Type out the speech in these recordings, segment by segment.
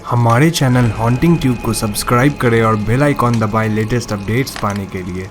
हमारे channel haunting tube को subscribe करें और बेल आइकॉन दबाएं लेटेस्ट अपडेट्स पाने के लिए।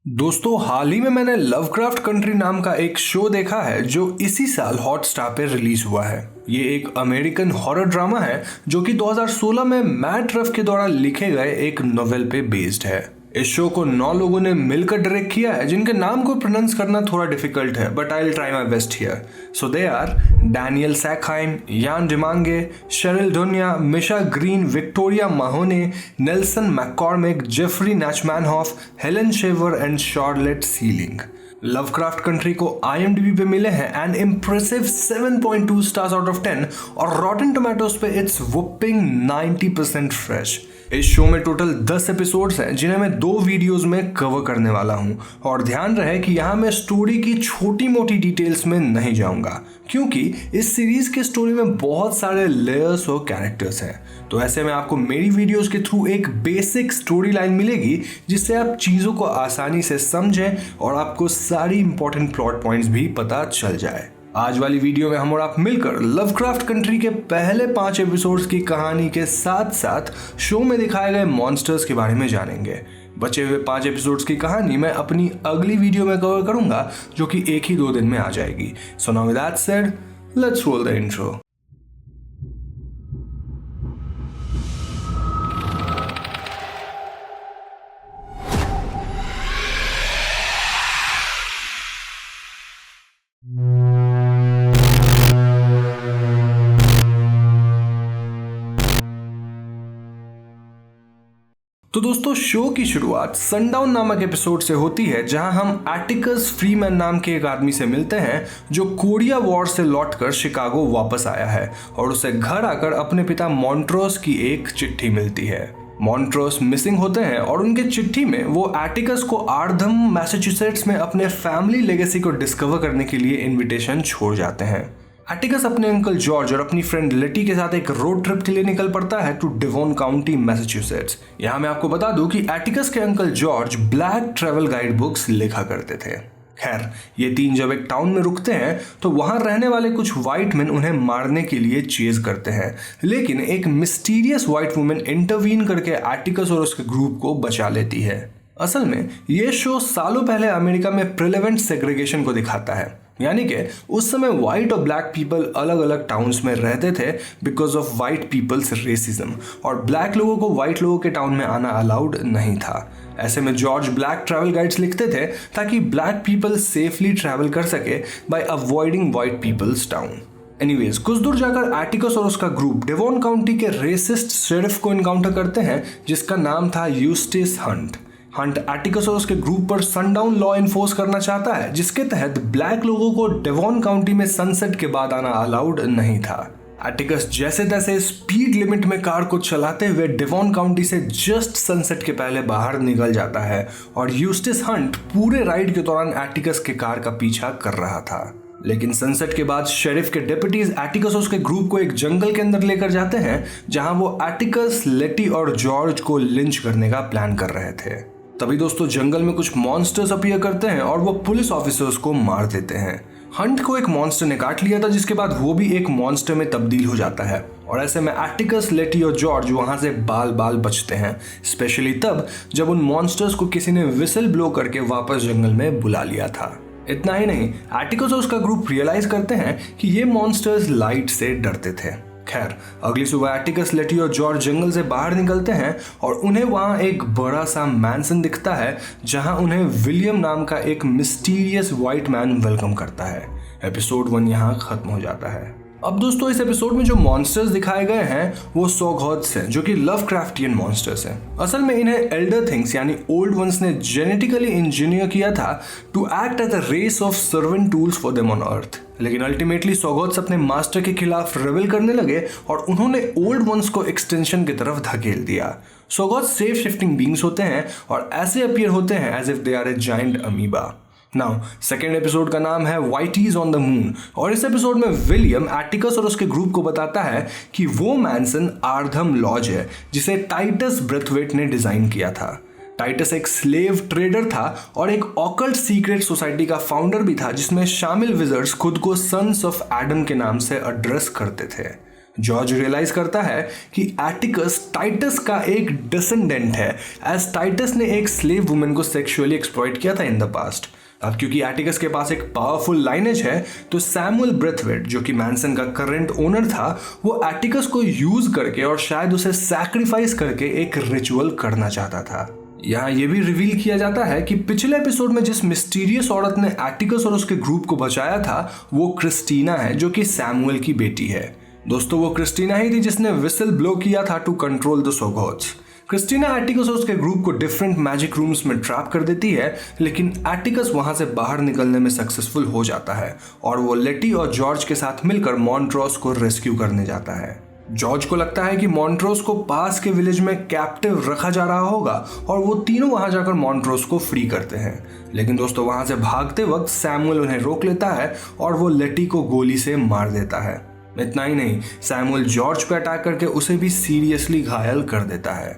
दोस्तों, हाल ही में मैंने लवक्राफ्ट कंट्री नाम का एक शो देखा है जो इसी साल हॉटस्टार पे रिलीज हुआ है। ये एक अमेरिकन हॉरर ड्रामा है जो कि 2016 में मैट रफ के द्वारा लिखे गए एक नोवेल पे बेस्ड है। इस शो को 9 लोगों ने मिलकर डायरेक्ट किया है जिनके नाम को प्रोनाउंस करना थोड़ा डिफिकल्ट है, but I will try my best here. So they are Daniel Sackheim, Yann Demange, Cheryl Dunye, Misha Green, Victoria Mahoney, Nelson McCormick, Jeffrey Nachmanoff, Helen Shaver and Charlotte Sieling. Lovecraft Country को IMDb पे मिले हैं an impressive 7.2 stars out of 10 और Rotten Tomatoes पे it's whopping 90% fresh. इस show में total 10 episodes हैं जिन्हें मैं 2 वीडियोस में कवर करने वाला हूं, और ध्यान रहे कि यहां मैं स्टोरी की छोटी मोटी डिटेल्स में नहीं जाऊंगा क्योंकि इस सीरीज के स्टोरी में बहुत सारे लेयर्स और कैरेक्टर्स हैं। तो ऐसे में आपको मेरी वीडियोस के थ्रू एक बेसिक स्टोरी लाइन मिलेगी जिससे आप चीज़ों को आसानी से समझें और आपको सारी इंपॉर्टेंट प्लॉट पॉइंट्स भी पता चल जाए। आज वाली वीडियो में हम और आप मिलकर लवक्राफ्ट कंट्री के पहले 5 एपिसोड्स की कहानी के साथ साथ शो में दिखाए गए मॉन्स्टर्स के बारे में जानेंगे। बचे हुए 5 एपिसोड्स की कहानी मैं अपनी अगली वीडियो में कवर करूंगा जो कि 1 ही 2 दिन में आ जाएगी। So now with that said, let's roll the intro. तो दोस्तों, शो की शुरुआत सनडाउन नामक एपिसोड से होती है जहां हम एटिकस फ्रीमैन नाम के एक आदमी से मिलते हैं जो कोरिया वॉर से लौटकर शिकागो वापस आया है और उसे घर आकर अपने पिता मॉन्ट्रोस की एक चिट्ठी मिलती है। मॉन्ट्रोस मिसिंग होते हैं और उनके चिट्ठी में वो एटिकस को आर्थम मैसाचुसेट्स में अपने फैमिली लेगेसी को डिस्कवर करने के लिए इन्विटेशन छोड़ जाते हैं। एटिकस अपने अंकल जॉर्ज और अपनी फ्रेंड लेटी के साथ एक रोड ट्रिप के लिए निकल पड़ता है टू डेवोन काउंटी मैसाचुसेट्स। यहाँ मैं आपको बता दूं कि एटिकस के uncle George black travel guide books लिखा करते थे। खैर, ये 3 जब एक टाउन में रुकते हैं तो वहां रहने वाले कुछ व्हाइट मैन उन्हें मारने के लिए चेज करते हैं, लेकिन एक मिस्टीरियस व्हाइट वुमेन इंटरवीन करके एटिकस और उसके ग्रुप को बचा लेती है। असल में ये शो सालों पहले अमेरिका में प्रिलेवेंट सेग्रीगेशन को दिखाता है, यानी कि उस समय व्हाइट और ब्लैक पीपल अलग अलग टाउन्स में रहते थे because of white people's racism, और ब्लैक लोगों को व्हाइट लोगों के टाउन में आना अलाउड नहीं था। ऐसे में जॉर्ज ब्लैक ट्रैवल गाइड्स लिखते थे ताकि ब्लैक पीपल सेफली ट्रैवल कर सके by avoiding white people's town. Anyways, कुछ दूर जाकर एटिकस और उसका ग्रुप डेवोन काउंटी के रेसिस्ट शेरिफ को इनकाउंटर करते हैं जिसका नाम था यूस्टिस हंट। हंट एटिकस और उसके ग्रुप पर सनडाउन लॉ इन्फोर्स करना चाहता है जिसके तहत ब्लैक लोगों को डेवोन काउंटी में सनसेट के बाद आना अलाउड नहीं था। एटिकस जैसे तैसे स्पीड लिमिट में कार को चलाते हुए डेवोन काउंटी से जस्ट सनसेट के पहले बाहर निकल जाता है और यूस्टिस हंट पूरे राइड के दौरान एटिकस के कार का पीछा कर रहा था। लेकिन सनसेट के बाद शेरिफ के डेप्यूटीज एटिकस और उसके ग्रुप को एक जंगल के अंदर लेकर जाते हैं जहां वो एटिकस, लेटी और जॉर्ज को लिंच करने का प्लान कर रहे थे। तभी दोस्तों, जंगल में कुछ मॉन्स्टर्स अपीयर करते हैं और वो पुलिस ऑफिसर्स को मार देते हैं। हंट को एक मॉन्स्टर ने काट लिया था जिसके बाद वो भी एक मॉन्स्टर में तब्दील हो जाता है, और ऐसे में एटिकस, लेटी और जॉर्ज वहां से बाल बाल बचते हैं, स्पेशली तब जब उन मॉन्स्टर्स को किसी ने विसल ब्लो करके वापस जंगल में बुला लिया था। इतना ही नहीं, एटिकस और उसका ग्रुप रियलाइज करते हैं कि ये मॉन्स्टर्स लाइट से डरते थे। खैर, अगली सुबह एटिकस, लेटी और जॉर्ज जंगल से बाहर निकलते हैं और उन्हें वहां एक बड़ा सा मैंसन दिखता है जहां उन्हें विलियम नाम का एक मिस्टीरियस व्हाइट मैन वेलकम करता है। एपिसोड 1 यहां खत्म हो जाता है। अब दोस्तों, इस एपिसोड में जो मॉन्स्टर्स दिखाए गए हैं वो सॉगॉथ्स हैं जो कि लवक्राफ्टियन मॉन्स्टर्स हैं। असल में इन्हें एल्डर थिंग्स यानी ओल्ड वंस ने जेनेटिकली इंजीनियर किया था to act as a race of servant tools for them on earth, लेकिन अल्टीमेटली सॉगॉथ्स अपने मास्टर के खिलाफ रेबेल करने लगे और उन्होंने ओल्ड वंस को एक्सटेंशन की तरफ धकेल दिया। सॉगॉथ्स सेफ शिफ्टिंग बींग्स होते हैं और ऐसे अपीयर होते हैं as if they are a giant amoeba. Now second episode का नाम है व्हाइटीज ऑन द मून, और इस एपिसोड में विलियम एटिकस और उसके ग्रुप को बताता है कि वो मैंसन आर्थम लॉज है जिसे टाइटस ब्रेथवेट ने डिजाइन किया था। टाइटस एक स्लेव ट्रेडर था और एक ऑकल्ट सीक्रेट सोसाइटी का फाउंडर भी था जिसमें शामिल विजर्ड्स खुद को सन्स ऑफ एडम के नाम से एड्रेस करते थे। जॉर्ज रियलाइज करता है कि एटिकस टाइटस का एक डिसेंडेंट है, एज टाइटस ने एक स्लेव वुमेन को सेक्सुअली एक्सप्लॉइट किया था इन द पास्ट। अब क्योंकि एटिकस के पास एक पावरफुल लाइनेज है तो सैमुअल ब्रेथवेट, जो कि मैनसन का करंट ओनर था, वो एटिकस को यूज करके और शायद उसे सैक्रिफाइस करके एक रिचुअल करना चाहता था। यहाँ ये भी रिवील किया जाता है कि पिछले एपिसोड में जिस मिस्टीरियस औरत ने एटिकस और उसके ग्रुप को बचाया था वो क्रिस्टीना है, जो कि सैमुअल की बेटी है। दोस्तों, वो क्रिस्टीना ही थी जिसने विसल ब्लो किया था to control the Shoggoths. Christina Atticus और उसके ग्रुप को डिफरेंट मैजिक रूम्स में ट्रैप कर देती है, लेकिन एटिकस वहां से बाहर निकलने में सक्सेसफुल हो जाता है और वो लेटी और जॉर्ज के साथ मिलकर मॉन्ट्रोस को रेस्क्यू करने जाता है। जॉर्ज को लगता है कि मॉन्ट्रोस को पास के विलेज में कैप्टिव रखा जा रहा होगा और वो तीनों वहां जाकर मॉन्ट्रोस को फ्री करते हैं, लेकिन दोस्तों वहां से भागते वक्त सैमुअल उन्हें रोक लेता है और वो लेटी को गोली से मार देता है। इतना ही नहीं, सैमुअल जॉर्ज पे अटैक करके उसे भी सीरियसली घायल कर देता है।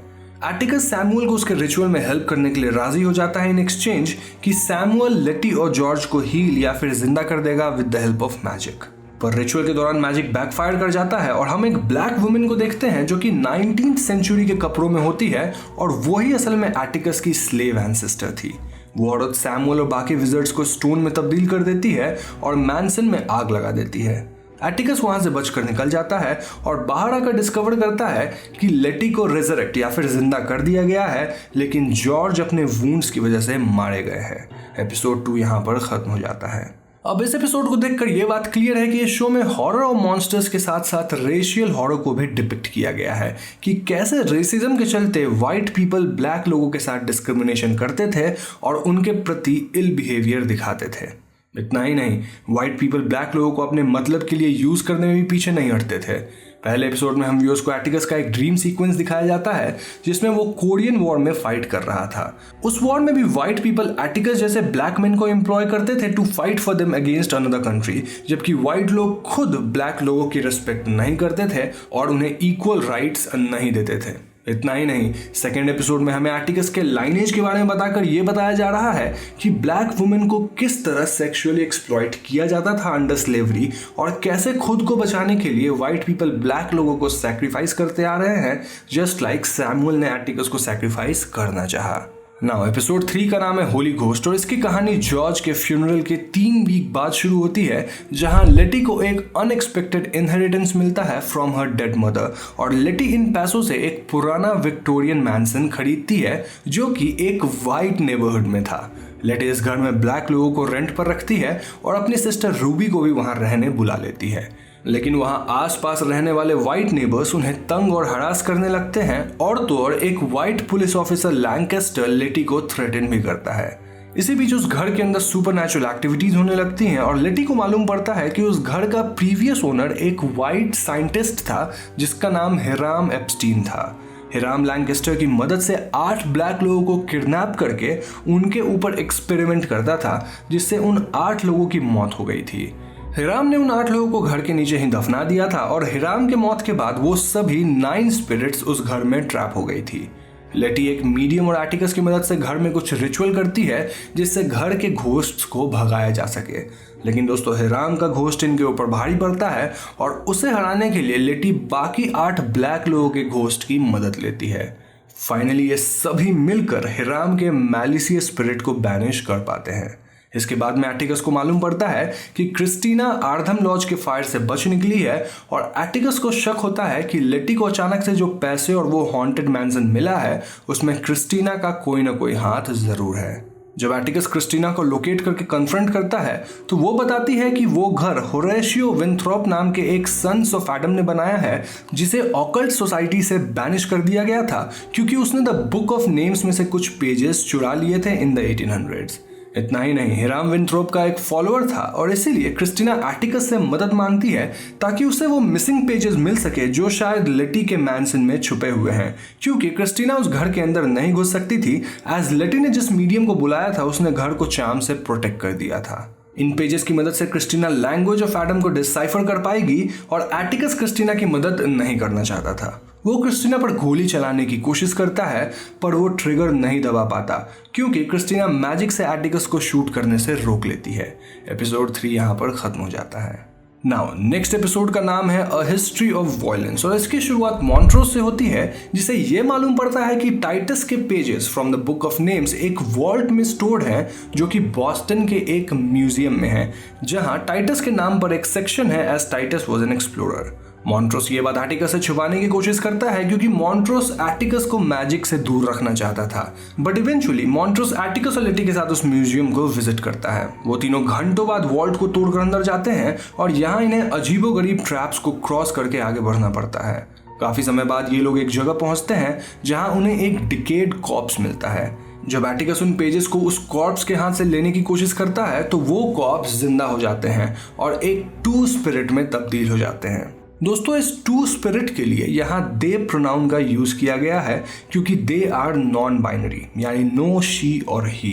एटिकस सैमुअल को उसके रिचुअल में हेल्प करने के लिए राजी हो जाता है इन एक्सचेंज कि सैमुअल लेटी और जॉर्ज को हील या फिर जिंदा कर देगा with the help of magic. पर रिचुअल के दौरान मैजिक बैकफायर कर जाता है और हम एक ब्लैक वुमेन को देखते हैं जो कि 19th सेंचुरी के कपड़ों में होती है और वही असल में एटिकस की स्लेव एंसेस्टर थी। वो औरत सैमुअल और बाकी विजर्ड्स को स्टोन में तब्दील कर देती है और मैनसन में आग लगा देती है। एटिकस वहां से बचकर निकल जाता है और बाहर आकर डिस्कवर करता है कि लेटी को रेजरेक्ट या फिर जिंदा कर दिया गया है, लेकिन जॉर्ज अपने वुंड्स की वजह से मारे गए हैं। एपिसोड 2 यहां पर खत्म हो जाता है। अब इस एपिसोड को देखकर यह बात क्लियर है कि इस शो में हॉरर और मॉन्स्टर्स के साथ साथ रेशियल हॉरर को भी डिपिक्ट किया गया है कि कैसे रेसिज्म के चलते व्हाइट पीपल ब्लैक लोगों के साथ डिस्क्रिमिनेशन करते थे और उनके प्रति इल बिहेवियर दिखाते थे। इतना ही नहीं, व्हाइट पीपल ब्लैक लोगों को अपने मतलब के लिए यूज करने में भी पीछे नहीं हटते थे। पहले एपिसोड में हम व्यूअर्स को एटिकस का एक ड्रीम सीक्वेंस दिखाया जाता है जिसमें वो कोरियन वॉर में फाइट कर रहा था। उस वॉर में भी व्हाइट पीपल एटिकस जैसे ब्लैक मैन को एम्प्लॉय करते थे to fight for them against another country, जबकि व्हाइट लोग खुद ब्लैक लोगों की रिस्पेक्ट नहीं करते थे और उन्हें इक्वल राइट्स नहीं देते थे। इतना ही नहीं, सेकेंड एपिसोड में हमें एटिकस के लाइनेज के बारे में बताकर यह बताया जा रहा है कि ब्लैक वुमेन को किस तरह सेक्सुअली एक्सप्लॉइट किया जाता था अंडर स्लेवरी और कैसे खुद को बचाने के लिए व्हाइट पीपल ब्लैक लोगों को सैक्रिफाइस करते आ रहे हैं, जस्ट लाइक सैमुअल ने एटिकस को सैक्रिफाइस करना चाहा। नाउ एपिसोड 3 का नाम है होली घोस्ट और इसकी कहानी जॉर्ज के फ्यूनरल के 3 वीक बाद शुरू होती है, जहां लेटी को एक अनएक्सपेक्टेड इनहेरिटेंस मिलता है फ्रॉम हर डेड मदर और लेटी इन पैसों से एक पुराना विक्टोरियन मैंसन खरीदती है जो कि एक वाइट नेबरहुड में था। लेटी इस घर में ब्लैक लोगों को रेंट पर रखती है और अपनी सिस्टर रूबी को भी वहां रहने बुला लेती है, लेकिन वहां आसपास रहने वाले व्हाइट नेबर्स उन्हें तंग और हरास करने लगते हैं और तो और एक व्हाइट पुलिस ऑफिसर लैंकेस्टर लेटी को थ्रेटन भी करता है। इसी बीच उस घर के अंदर सुपरनैचुरल एक्टिविटीज होने लगती हैं और लेटी को मालूम पड़ता है कि उस घर का प्रीवियस ओनर एक व्हाइट साइंटिस्ट था जिसका नाम हिराम एप्स्टीन था। हिराम लैंकेस्टर की मदद से 8 ब्लैक लोगों को किडनैप करके उनके ऊपर एक्सपेरिमेंट करता था, जिससे उन 8 लोगों की मौत हो गई थी। हिराम ने उन 8 लोगों को घर के नीचे ही दफना दिया था और हिराम के मौत के बाद वो सभी 9 स्पिरिट्स उस घर में ट्रैप हो गई थी। लेटी एक मीडियम और एटिकस की मदद से घर में कुछ रिचुअल करती है जिससे घर के घोस्ट्स को भगाया जा सके, लेकिन दोस्तों हिराम का घोस्ट इनके ऊपर भारी पड़ता है और उसे हराने के लिए लेटी बाकी 8 ब्लैक लोगों के घोस्ट की मदद लेती है। फाइनली ये सभी मिलकर हिराम के मैलिसियस स्पिरिट को बैनिश कर पाते हैं। इसके बाद में एटिकस को मालूम पड़ता है कि क्रिस्टीना आर्थम लॉज के फायर से बच निकली है और एटिकस को शक होता है कि लेटी को अचानक से जो पैसे और वो हॉन्टेड मैंसन मिला है उसमें क्रिस्टीना का कोई ना कोई हाथ जरूर है। जब एटिकस क्रिस्टीना को लोकेट करके कन्फ्रंट करता है तो वो बताती है कि वो घर होरेशियो विंथ्रोप नाम के एक सन्स ऑफ एडम ने बनाया है जिसे ऑकल्ट सोसाइटी से बैनिश कर दिया गया था क्योंकि उसने द बुक ऑफ नेम्स में से कुछ पेजेस चुरा लिए थे इन द 1800s। इतना ही नहीं, हिराम विंथ्रोप का एक फॉलोअर था और इसीलिए क्रिस्टीना एटिकस से मदद मांगती है ताकि उसे वो मिसिंग पेजेस मिल सके जो शायद लेटी के मैंसन में छुपे हुए हैं, क्योंकि क्रिस्टीना उस घर के अंदर नहीं घुस सकती थी एज लेटी ने जिस मीडियम को बुलाया था उसने घर को चार्म से प्रोटेक्ट कर दिया था। इन पेजेस की मदद से क्रिस्टीना लैंग्वेज ऑफ एडम को डिसाइफर कर पाएगी और एटिकस क्रिस्टीना की मदद नहीं करना चाहता था। वो क्रिस्टीना पर गोली चलाने की कोशिश करता है पर वो ट्रिगर नहीं दबा पाता क्योंकि क्रिस्टीना मैजिक से एटिकस को शूट करने से रोक लेती है। एपिसोड 3 यहाँ पर खत्म हो जाता है। नाउ नेक्स्ट एपिसोड का नाम है अ हिस्ट्री ऑफ वायलेंस और इसकी शुरुआत मॉन्ट्रोस से होती है जिसे ये मालूम पड़ता है कि टाइटस के pages from the book of names एक वॉल्ट में स्टोर्ड है जो कि बॉस्टन के एक म्यूजियम में है जहां टाइटस के नाम पर एक सेक्शन है as Titus was an explorer. Montrose ये बात एटिकस से छुपाने की कोशिश करता है क्योंकि मॉन्ट्रोस एटिकस को मैजिक से दूर रखना चाहता था बट इवेंचुअली मॉन्ट्रोस एटिकस और लेटी के साथ उस म्यूजियम को विजिट करता है। वो तीनों घंटों बाद वॉल्ट को तोड़कर अंदर जाते हैं और यहाँ इन्हें अजीबोगरीब ट्रैप्स को क्रॉस करके आगे बढ़ना पड़ता है। काफी समय बाद ये लोग एक जगह पहुंचते हैं जहां उन्हें एक डिकेड कॉर्प्स मिलता है। जब एटिकस उन पेजेस को उस कॉर्प्स के हाथ से लेने की कोशिश करता है तो वो कॉर्प्स जिंदा हो जाते हैं और एक टू स्पिरिट में तब्दील हो जाते हैं। दोस्तों इस टू स्पिरिट के लिए यहाँ दे प्रोनाउन का यूज किया गया है क्योंकि दे आर नॉन बाइनरी यानी नो शी और ही।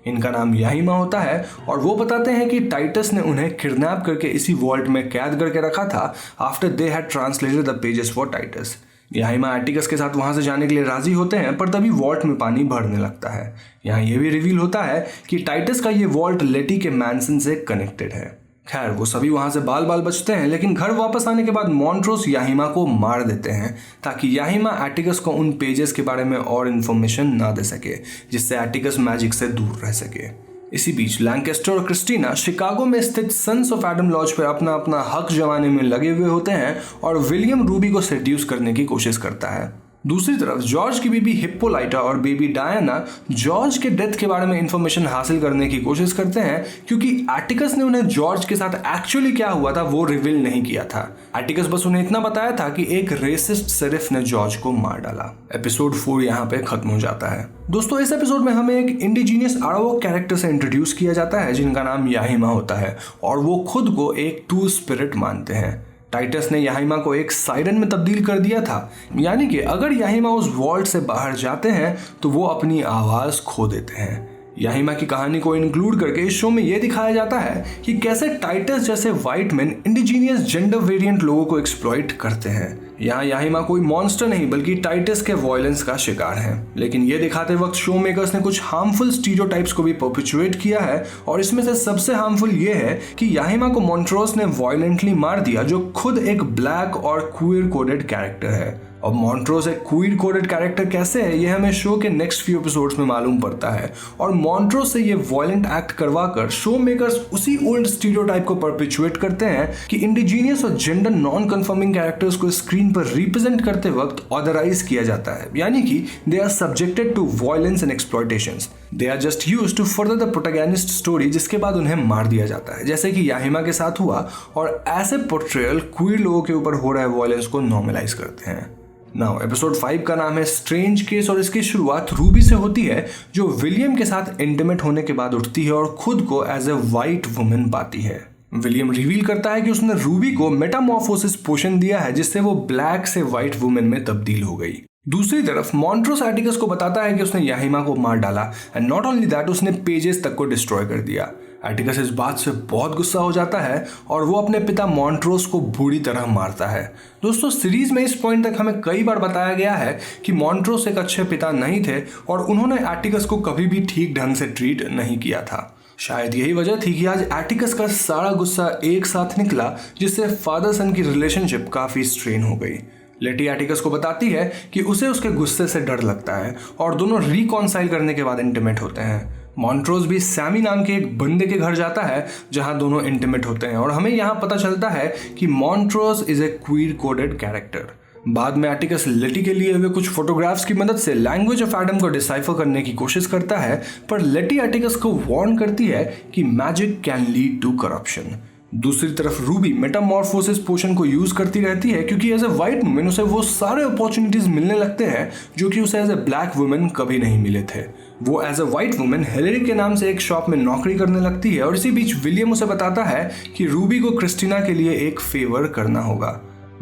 इनका नाम याहिमा होता है और वो बताते हैं कि टाइटस ने उन्हें किडनैप करके इसी वॉल्ट में कैद करके रखा था after they had translated the pages for Titus. Yahima Atticus के साथ वहां से जाने के लिए राजी होते हैं पर तभी वॉल्ट में पानी भरने लगता है। यहाँ ये भी रिवील होता है कि टाइटस का ये वॉल्ट लेटी के मैंसन से कनेक्टेड है। खैर वो सभी वहां से बाल बाल बचते हैं लेकिन घर वापस आने के बाद मॉन्ट्रोस याहिमा को मार देते हैं ताकि याहिमा एटिकस को उन पेजेस के बारे में और इन्फॉर्मेशन ना दे सके जिससे एटिकस मैजिक से दूर रह सके। इसी बीच लैंकेस्टर और क्रिस्टीना शिकागो में स्थित सन्स ऑफ एडम लॉज पर अपना अपना हक जमाने में लगे हुए होते हैं और विलियम रूबी को सेड्यूस करने की कोशिश करता है। दूसरी तरफ जॉर्ज की बीबी हिप्पोलाइटा और बेबी डायना जॉर्ज के डेथ के बारे में इंफॉर्मेशन हासिल करने की कोशिश करते हैं क्योंकि एटिकस ने उन्हें जॉर्ज के साथ एक्चुअली क्या हुआ था वो रिवील नहीं किया था। एटिकस बस उन्हें इतना बताया था कि एक रेसिस्ट शेरिफ ने जॉर्ज को मार डाला। एपिसोड 4 यहाँ पे खत्म हो जाता है। दोस्तों इस एपिसोड में हमें एक इंडिजीनियस आरावॉक कैरेक्टर से इंट्रोड्यूस किया जाता है जिनका नाम याहिमा होता है और वो खुद को एक टू स्पिरिट मानते हैं। टाइटस ने याहिमा को एक साइरन में तब्दील कर दिया था यानी कि अगर याहिमा उस वॉल्ट से बाहर जाते हैं तो वो अपनी आवाज खो देते हैं। याहिमा की कहानी को इंक्लूड करके इस शो में यह दिखाया जाता है कि कैसे टाइटस जैसे white man indigenous gender variant लोगों को एक्सप्लॉइट करते हैं। यहाँ याहिमा कोई मॉन्स्टर नहीं बल्कि टाइटस के वायलेंस का शिकार है। लेकिन ये दिखाते वक्त शो मेकर्स ने कुछ हार्मफुल स्टीरियोटाइप्स को भी परपेचुएट किया है और इसमें से सबसे हार्मफुल ये है कि याहिमा को मॉन्ट्रोस ने वायलेंटली मार दिया जो खुद एक ब्लैक और क्वीर कोडेड कैरेक्टर है। और मॉन्ट्रोस एक क्वीर कोडेड कैरेक्टर कैसे है ये हमें शो के नेक्स्ट फ्यू एपिसोड्स में मालूम पड़ता है और मॉन्ट्रोस से ये वायलेंट एक्ट करवाकर शो मेकर्स उसी ओल्ड स्टीरियोटाइप को परपेचुएट करते हैं कि इंडिजीनियस और जेंडर नॉन कंफर्मिंग कैरेक्टर्स को स्क्रीन पर रिप्रेजेंट करते वक्त ऑथराइज किया जाता है यानी कि they are subjected to violence and exploitations. They are just used to further the protagonist story जिसके बाद उन्हें मार दिया जाता है जैसे कि याहिमा के साथ हुआ और ऐसे पोर्ट्रेयल क्वीर लोगों के ऊपर हो रहे वायलेंस को नॉर्मलाइज करते हैं। नाउ एपिसोड 5 का नाम है स्ट्रेंज केस और इसकी शुरुआत रूबी से होती है जो विलियम के साथ इंटीमेट होने के बाद उठती है और खुद को एज ए वाइट वुमन पाती है। विलियम रिवील करता है कि उसने रूबी को मेटामॉर्फोसिस पोशन दिया है जिससे वो ब्लैक से वाइट वुमन में तब्दील हो गई। दूसरी तरफ मॉन्ट्रोस एटिकस को बताता है कि उसने याहिमा को मार डाला एंड नॉट ओनली दैट उसने पेजेस तक को डिस्ट्रॉय कर दिया। एटिकस इस बात से बहुत गुस्सा हो जाता है और वो अपने पिता मॉन्ट्रोस को बुरी तरह मारता है। दोस्तों सीरीज में इस पॉइंट तक हमें कई बार बताया गया है कि मॉन्ट्रोस एक अच्छे पिता नहीं थे और उन्होंने एटिकस को कभी भी ठीक ढंग से ट्रीट नहीं किया था। शायद यही वजह थी कि आज एटिकस का सारा गुस्सा एक साथ निकला जिससे फादर सन की रिलेशनशिप काफी स्ट्रेन हो गई। लेटी एटिकस को बताती है कि उसे उसके गुस्से से डर लगता है और दोनों रिकॉन्साइल करने के बाद इंटीमेट होते हैं। मॉन्ट्रोस भी सैमी नाम के एक बंदे के घर जाता है जहां दोनों इंटीमेट होते हैं और हमें यहां पता चलता है कि Montrose is a queer coded character. बाद में एटिकस लेटी के लिए हुए कुछ फोटोग्राफ्स की मदद से लैंग्वेज ऑफ एडम को डिसाइफर करने की कोशिश करता है पर लेटी एटिकस को वार्न करती है कि magic can lead to corruption. दूसरी तरफ रूबी मेटामॉर्फोसिस पोशन को यूज करती रहती है क्योंकि एज ए वाइट वुमेन उसे वो सारे अपॉर्चुनिटीज मिलने लगते हैं जो कि उसे एज ए ब्लैक वुमेन कभी नहीं मिले थे। वो as a white women Hillary के नाम से एक शॉप में नौकरी करने लगती है और इसी बीच विलियम उसे बताता है कि रूबी को क्रिस्टीना के लिए एक फेवर करना होगा।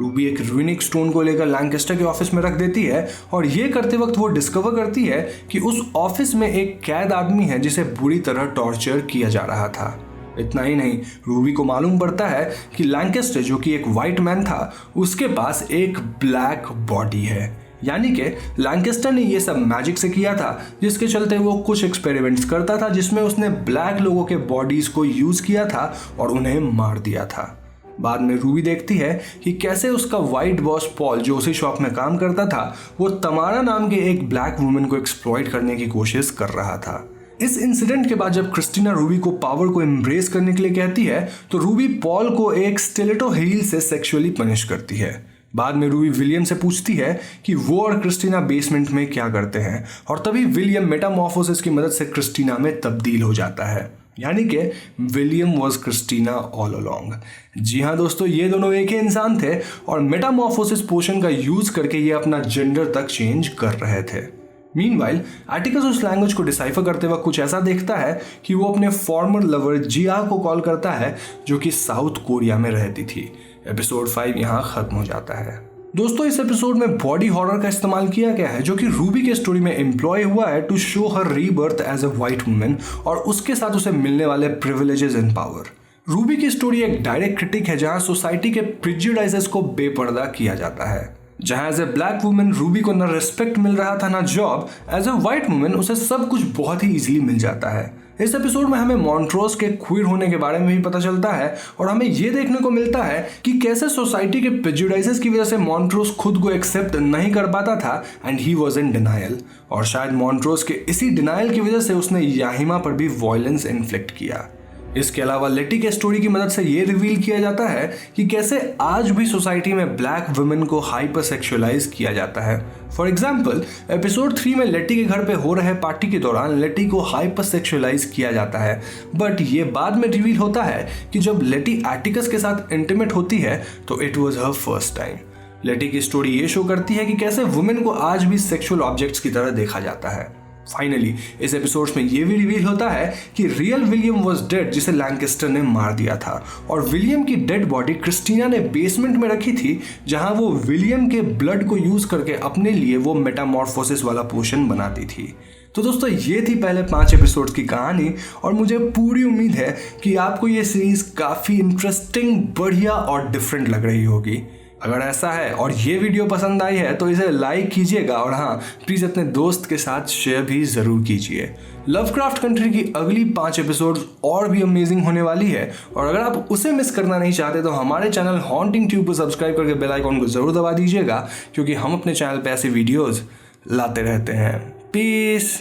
रूबी एक रूनिक स्टोन को लेकर लैंकेस्टर के ऑफिस में रख देती है और ये करते वक्त वो डिस्कवर करती है कि उस ऑफिस में एक कैद आदमी है जिसे बुरी तरह टॉर्चर किया जा रहा था। इतना ही नहीं, रूबी को मालूम पड़ता है कि लैंकेस्टर जो कि एक वाइट मैन था, उसके पास एक ब्लैक बॉडी है। यानी कि लैंकेस्टर ने ये सब मैजिक से किया था, जिसके चलते वो कुछ एक्सपेरिमेंट्स करता था जिसमें उसने ब्लैक लोगों के बॉडीज को यूज किया था और उन्हें मार दिया था। बाद में रूबी देखती है कि कैसे उसका वाइट बॉस पॉल जो उसी शॉप में काम करता था, वो तमारा नाम के एक ब्लैक वुमेन को एक्सप्लॉइट करने की कोशिश कर रहा था। इस इंसिडेंट के बाद जब क्रिस्टीना रूबी को पावर को एम्ब्रेस करने के लिए कहती है, तो रूबी पॉल को एक स्टिलेटो हील से सेक्सुअली पनिश करती है। बाद में रूबी विलियम से पूछती है कि वो और क्रिस्टीना बेसमेंट में क्या करते हैं, और तभी विलियम मेटामॉर्फोसिस की मदद से क्रिस्टीना में तब्दील हो जाता है। यानी कि William was Christina all along. जी हाँ दोस्तों, ये दोनों एक ही इंसान थे और मेटामॉर्फोसिस पोशन का यूज करके ये अपना जेंडर तक चेंज कर रहे थे। मीनवाइल एटिकस उस लैंग्वेज को डिसाइफर करते वक्त कुछ ऐसा देखता है कि वो अपने फॉर्मर लवर जिया को कॉल करता है, जो कि साउथ कोरिया में रहती थी। एपिसोड 5 यहाँ खत्म हो जाता है। दोस्तों, इस एपिसोड में बॉडी हॉरर का इस्तेमाल किया गया है, जो कि रूबी के स्टोरी में एम्प्लॉय हुआ है to show her rebirth as a white women और उसके साथ उसे मिलने वाले प्रिविलेजेस एंड पावर। रूबी की स्टोरी एक डायरेक्ट क्रिटिक है जहां सोसाइटी के प्रिजुडाइजेस को बेपर्दा किया जाता है। जहां as a black women Ruby को न रिस्पेक्ट मिल रहा था ना job, as a white women उसे सब कुछ बहुत ही इजीली मिल जाता है। इस एपिसोड में हमें मॉन्ट्रोस के क्वीर होने के बारे में भी पता चलता है और हमें ये देखने को मिलता है कि कैसे सोसाइटी के प्रेजुडाइसेस की वजह से मॉन्ट्रोस खुद को एक्सेप्ट नहीं कर पाता था and he was in denial, और शायद मॉन्ट्रोस के इसी डिनायल की वजह से उसने याहिमा पर भी वायलेंस इन्फ्लिक्ट किया। इसके अलावा लेटी के स्टोरी की मदद से ये रिवील किया जाता है कि कैसे आज भी सोसाइटी में ब्लैक वुमेन को हाइपर सेक्सुअलाइज किया जाता है। फॉर एग्जाम्पल, एपिसोड 3 में लेटी के घर पे हो रहे पार्टी के दौरान लेटी को हाइपर सेक्सुअलाइज किया जाता है, बट ये बाद में रिवील होता है कि जब लेटी एटिकस के साथ इंटीमेट होती है तो it was her first time. लेटी की स्टोरी ये शो करती है कि कैसे वुमेन को आज भी सेक्सुअल ऑब्जेक्ट्स की तरह देखा जाता है। फाइनली इस एपिसोड में ये भी रिवील होता है कि रियल विलियम वाज डेड, जिसे लैंकेस्टर ने मार दिया था, और विलियम की डेड बॉडी क्रिस्टीना ने बेसमेंट में रखी थी, जहां वो विलियम के ब्लड को यूज करके अपने लिए वो मेटामॉर्फोसिस वाला पोशन बनाती थी। तो दोस्तों, ये थी पहले 5 एपिसोड की कहानी और मुझे पूरी उम्मीद है कि आपको ये सीरीज काफी इंटरेस्टिंग, बढ़िया और डिफरेंट लग रही होगी। अगर ऐसा है और ये वीडियो पसंद आई है तो इसे लाइक कीजिएगा और हाँ, प्लीज़ अपने दोस्त के साथ शेयर भी ज़रूर कीजिए। लवक्राफ्ट कंट्री की अगली 5 एपिसोड और भी अमेजिंग होने वाली है, और अगर आप उसे मिस करना नहीं चाहते तो हमारे चैनल हॉन्टिंग ट्यूब को सब्सक्राइब करके बेल आइकॉन को ज़रूर दबा दीजिएगा, क्योंकि हम अपने चैनल पे ऐसे वीडियोज़ लाते रहते हैं। पीस।